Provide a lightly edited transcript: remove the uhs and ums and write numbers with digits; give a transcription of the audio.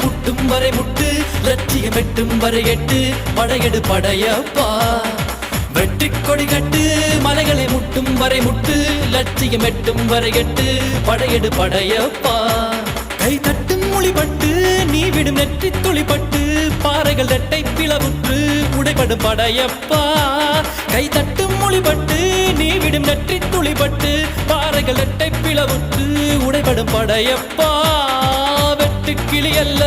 முட்டும் வரை முட்டு லட்சியம் எட்டும் வரை எட்டு படையெடு படையப்பா வெற்றி கொடி கட்டு மலைகளை முட்டும் வரை முட்டு லட்சியம் எட்டும் வரை எட்டு படையெடு படையப்பா கை தட்டும் மொழிபட்டு நீ விடும் நெற்றி துளிப்பட்டு பாறைகள் ரெட்டை பிளவுற்று உடைபடும் படையப்பா கை தட்டும் மொழிபட்டு நீ விடும் நெற்றி துளிப்பட்டு பாறைகள் ரெட்டை பிளவுற்று உடைபடும் படையப்பா வெட்டு கிளி அல்ல